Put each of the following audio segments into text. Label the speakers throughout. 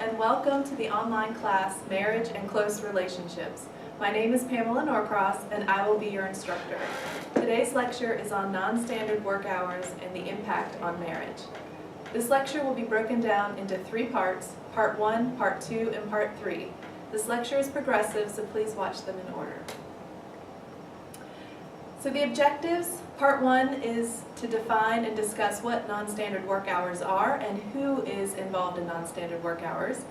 Speaker 1: and welcome to the online class, Marriage and Close Relationships. My name is Pamela Norcross, and I will be your instructor. Today's lecture is on non-standard work hours and the impact on marriage. This lecture will be broken down into 3 parts, Part 1, Part 2, and Part 3. This lecture is progressive, so please watch them in order. So the objectives, Part 1 is to define and discuss what non-standard work hours are and who is involved in non-standard work hours.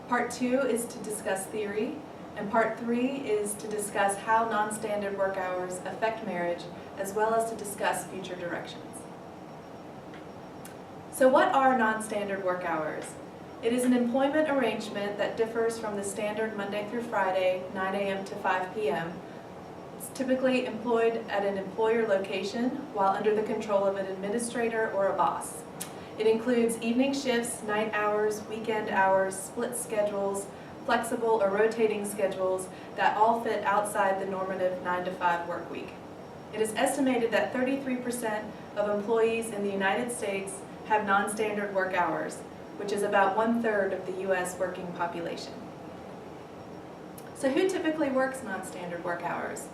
Speaker 1: Part 2 is to discuss theory, and Part 3 is to discuss how non-standard work hours affect marriage, as well as to discuss future directions. So what are non-standard work hours? It is an employment arrangement that differs from the standard Monday through Friday, 9 a.m. to 5 p.m. It's typically employed at an employer location while under the control of an administrator or a boss. It includes evening shifts, night hours, weekend hours, split schedules, flexible or rotating schedules that all fit outside the normative 9 to 5 work week. It is estimated that 33% of employees in the United States have non-standard work hours, which is about 1/3 of the U.S. working population. So who typically works non-standard work hours?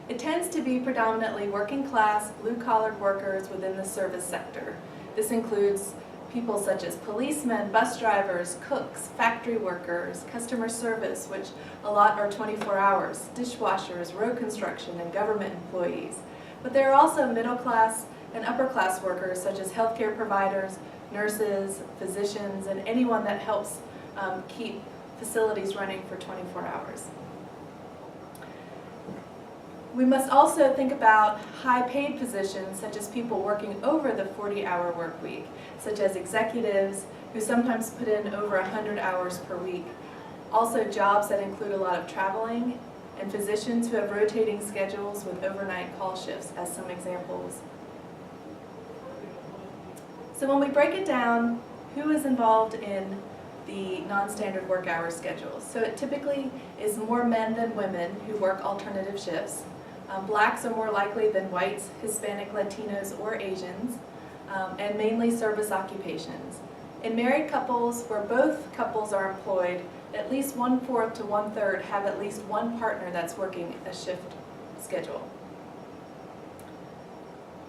Speaker 1: It tends to be predominantly working class, blue-collar workers within the service sector. This includes people such as policemen, bus drivers, cooks, factory workers, customer service, which a lot are 24 hours, dishwashers, road construction, and government employees. But there are also middle-class and upper-class workers such as healthcare providers, nurses, physicians, and anyone that helps keep facilities running for 24 hours. We must also think about high-paid positions, such as people working over the 40-hour work week, such as executives who sometimes put in over 100 hours per week. Also jobs that include a lot of traveling, and physicians who have rotating schedules with overnight call shifts as some examples. So when we break it down, who is involved in the non-standard work hour schedules? So it typically is more men than women who work alternative shifts. Blacks are more likely than whites, Hispanic, Latinos, or Asians, and mainly service occupations. In married couples where both couples are employed, at least 1/4 to 1/3 have at least one partner that's working a shift schedule.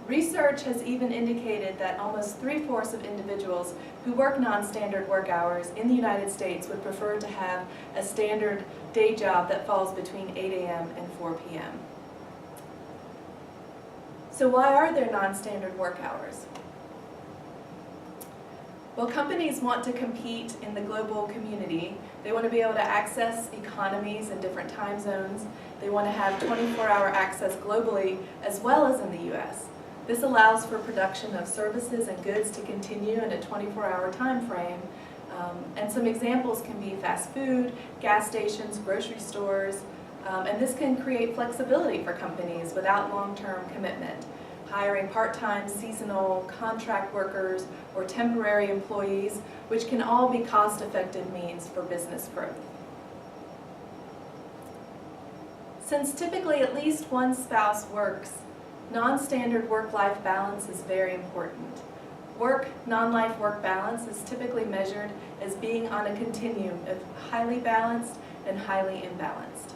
Speaker 1: Research has even indicated that almost 3/4 of individuals who work non-standard work hours in the United States would prefer to have a standard day job that falls between 8 a.m. and 4 p.m. So why are there non-standard work hours? Well, companies want to compete in the global community. They want to be able to access economies in different time zones. They want to have 24-hour access globally as well as in the U.S. This allows for production of services and goods to continue in a 24-hour time frame. And some examples can be fast food, gas stations, grocery stores, and this can create flexibility for companies without long-term commitment. Hiring part-time, seasonal, contract workers, or temporary employees, which can all be cost-effective means for business growth. Since typically at least one spouse works, non-standard work-life balance is very important. Non-life work balance is typically measured as being on a continuum of highly balanced and highly imbalanced.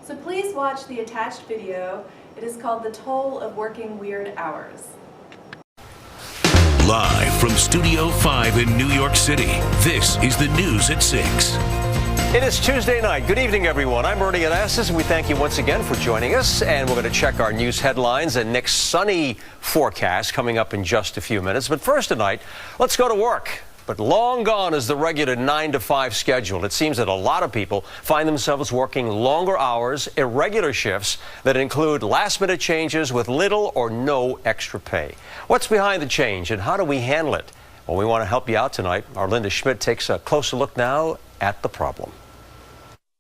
Speaker 1: So please watch the attached video. It is called The Toll of Working Weird Hours.
Speaker 2: Live from Studio 5 in New York City, this is the News at 6.
Speaker 3: It is Tuesday night. Good evening, everyone. I'm Bernie Anastas, and we thank you once again for joining us. And we're going to check our news headlines and Nick's sunny forecast coming up in just a few minutes. But first tonight, let's go to work. But long gone is the regular 9 to 5 schedule. It seems that a lot of people find themselves working longer hours, irregular shifts that include last-minute changes with little or no extra pay. What's behind the change, and how do we handle it? Well, we want to help you out tonight. Our Linda Schmidt takes a closer look now at the problem.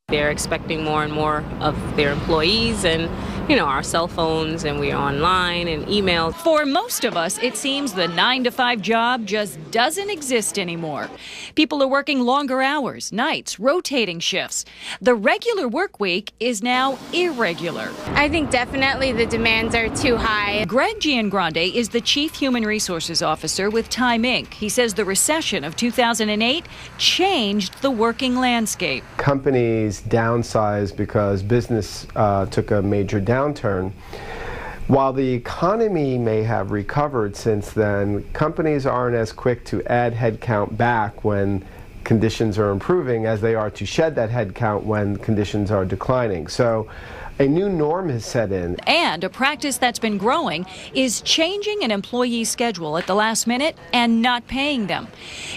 Speaker 4: They're expecting more and more of their employees, and our cell phones and we're online and email.
Speaker 5: For most of us, it seems the 9-to-5 job just doesn't exist anymore. People are working longer hours, nights, rotating shifts. The regular work week is now irregular.
Speaker 6: I think definitely the demands are too high.
Speaker 5: Greg Giangrande is the Chief Human Resources Officer with Time Inc. He says the recession of 2008 changed the working landscape.
Speaker 7: Companies downsized because business took a major downturn. While the economy may have recovered since then, companies aren't as quick to add headcount back when conditions are improving as they are to shed that headcount when conditions are declining. So a new norm has set in.
Speaker 5: And a practice that's been growing is changing an employee's schedule at the last minute and not paying them.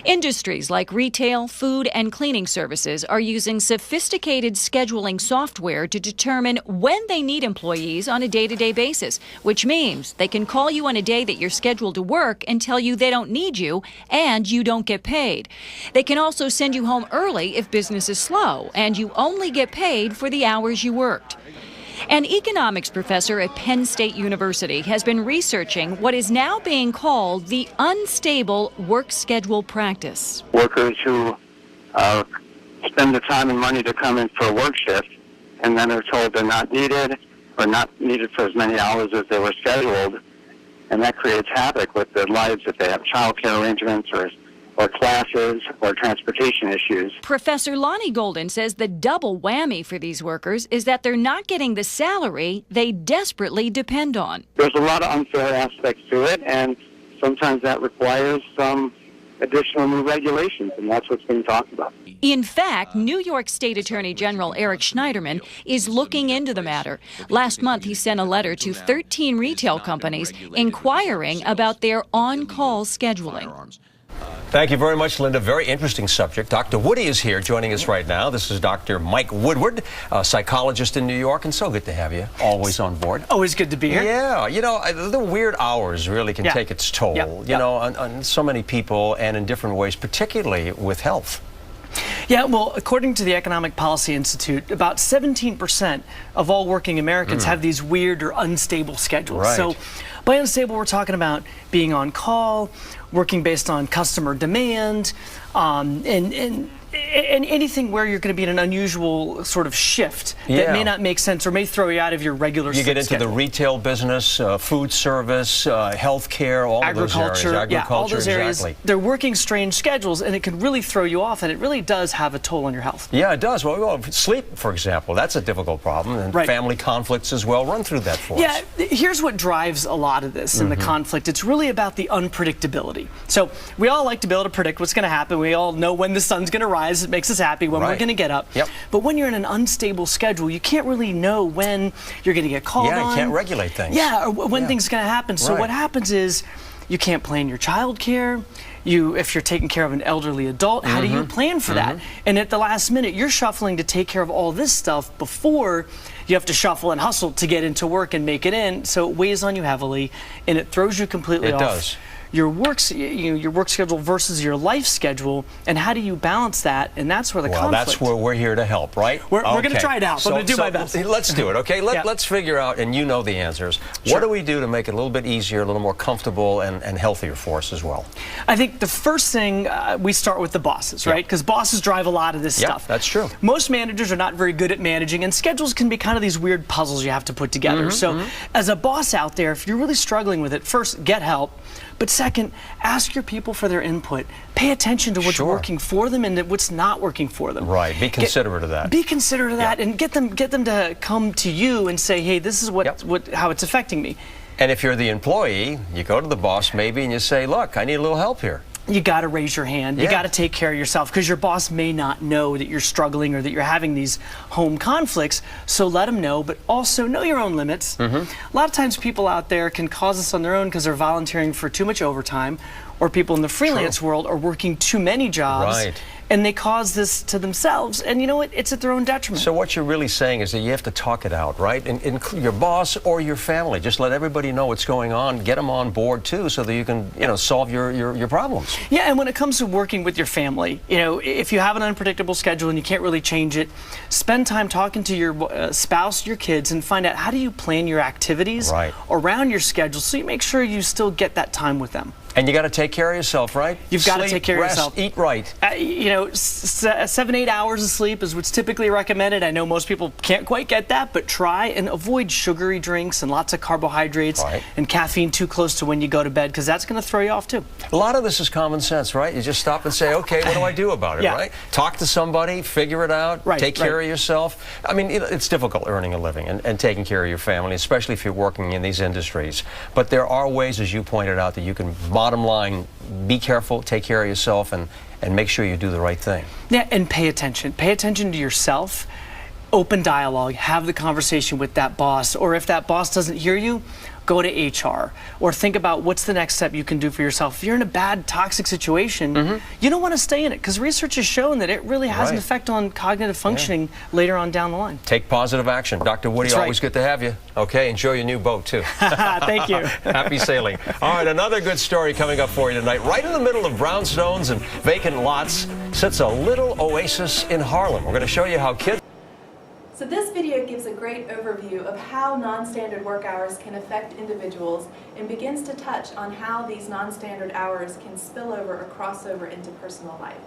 Speaker 5: Industries like retail, food, and cleaning services are using sophisticated scheduling software to determine when they need employees on a day-to-day basis, which means they can call you on a day that you're scheduled to work and tell you they don't need you and you don't get paid. They can also send you home early if business is slow and you only get paid for the hours you worked. An economics professor at Penn State University has been researching what is now being called the unstable work schedule practice.
Speaker 8: Workers who spend the time and money to come in for a work shift and then are told they're not needed or not needed for as many hours as they were scheduled, and that creates havoc with their lives if they have child care arrangements or classes or transportation issues.
Speaker 5: Professor Lonnie Golden says the double whammy for these workers is that they're not getting the salary they desperately depend on.
Speaker 8: There's a lot of unfair aspects to it, and sometimes that requires some additional new regulations, and that's what's being talked about.
Speaker 5: In fact, New York State Attorney General Eric Schneiderman is looking into the matter. Last month, he sent a letter to 13 retail companies inquiring about their on-call scheduling.
Speaker 3: Thank you very much, Linda. Very interesting subject. Dr. Woody is here joining us right now. This is Dr. Mike Woodward, a psychologist in New York, and so good to have you. Always on board.
Speaker 9: Always good to be here.
Speaker 3: Yeah, the weird hours really can take its toll, on so many people and in different ways, particularly with health.
Speaker 9: Yeah, well, according to the Economic Policy Institute, about 17% of all working Americans have these weird or unstable schedules.
Speaker 3: Right.
Speaker 9: So by unstable, we're talking about being on call, working based on customer demand, and anything where you're going to be in an unusual sort of shift that may not make sense or may throw you out of your regular schedule.
Speaker 3: You get into the retail business, food service, healthcare, all of those areas. Agriculture,
Speaker 9: all those areas.
Speaker 3: Exactly.
Speaker 9: They're working strange schedules, and it can really throw you off, and it really does have a toll on your health.
Speaker 3: Yeah, it does. Well, sleep, for example, that's a difficult problem, and family conflicts as well. Run through that for us.
Speaker 9: Yeah, here's what drives a lot of this in the conflict. It's really about the unpredictability. So we all like to be able to predict what's going to happen. We all know when the sun's going to rise. It makes us happy when we're going to get up.
Speaker 3: Yep.
Speaker 9: But when you're in an unstable schedule, you can't really know when you're going to get called on.
Speaker 3: Yeah, you can't regulate things.
Speaker 9: Yeah, or when things are going to happen. So what happens is you can't plan your child care. If you're taking care of an elderly adult, how do you plan for that? And at the last minute, you're shuffling to take care of all this stuff before you have to shuffle and hustle to get into work and make it in. So it weighs on you heavily, and it throws you completely off. It does. Your work schedule versus your life schedule, and how do you balance that? And that's where the conflict.
Speaker 3: Well, that's where we're here to help, right?
Speaker 9: We're going to try it out. So I'm going to do my best.
Speaker 3: Let's do it, okay? Let's figure out, and you know the answers. Sure. What do we do to make it a little bit easier, a little more comfortable, and healthier for us as well?
Speaker 9: I think the first thing, we start with the bosses, right? Because bosses drive a lot of this stuff.
Speaker 3: That's true.
Speaker 9: Most managers are not very good at managing, and schedules can be kind of these weird puzzles you have to put together. So as a boss out there, if you're really struggling with it, first, get help. But second, ask your people for their input. Pay attention to what's working for them and what's not working for them.
Speaker 3: Right. Be considerate of that.
Speaker 9: Be considerate of that, and get them to come to you and say, hey, this is how it's affecting me.
Speaker 3: And if you're the employee, you go to the boss maybe and you say, look, I need a little help here.
Speaker 9: You got to raise your hand. You got to take care of yourself, because your boss may not know that you're struggling or that you're having these home conflicts. So let them know, but also know your own limits. A lot of times people out there can cause this on their own because they're volunteering for too much overtime, or people in the freelance world are working too many jobs.
Speaker 3: Right.
Speaker 9: And they cause this to themselves, and you know what? It's at their own detriment.
Speaker 3: So what you're really saying is that you have to talk it out, right? And include your boss or your family. Just let everybody know what's going on. Get them on board too, so that you can, solve your problems.
Speaker 9: Yeah, and when it comes to working with your family, if you have an unpredictable schedule and you can't really change it, spend time talking to your spouse, your kids, and find out how do you plan your activities around your schedule, so you make sure you still get that time with them.
Speaker 3: And you got to take care of yourself, right?
Speaker 9: You've got to
Speaker 3: Sleep,
Speaker 9: take care
Speaker 3: rest,
Speaker 9: of yourself.
Speaker 3: Eat right.
Speaker 9: 7-8 hours of sleep is what's typically recommended. I know most people can't quite get that, but try and avoid sugary drinks and lots of carbohydrates and caffeine too close to when you go to bed, because that's going to throw you off too.
Speaker 3: A lot of this is common sense, right? You just stop and say, okay, what do I do about it, right? Talk to somebody, figure it out, take care of yourself. I mean, it's difficult earning a living and taking care of your family, especially if you're working in these industries. But there are ways, as you pointed out, that you can, bottom line, be careful, take care of yourself, and make sure you do the right thing.
Speaker 9: Yeah, and pay attention. Pay attention to yourself. Open dialogue. Have the conversation with that boss. Or if that boss doesn't hear you, go to HR. Or think about what's the next step you can do for yourself. If you're in a bad, toxic situation, you don't want to stay in it, because research has shown that it really has an effect on cognitive functioning later on down the line.
Speaker 3: Take positive action. Dr. Woody, always good to have you. Okay, enjoy your new boat, too.
Speaker 9: Thank you.
Speaker 3: Happy sailing. All right, another good story coming up for you tonight. Right in the middle of brownstones and vacant lots sits a little oasis in Harlem. We're going to show you how kids...
Speaker 1: So this video gives a great overview of how non-standard work hours can affect individuals and begins to touch on how these non-standard hours can spill over or cross over into personal life.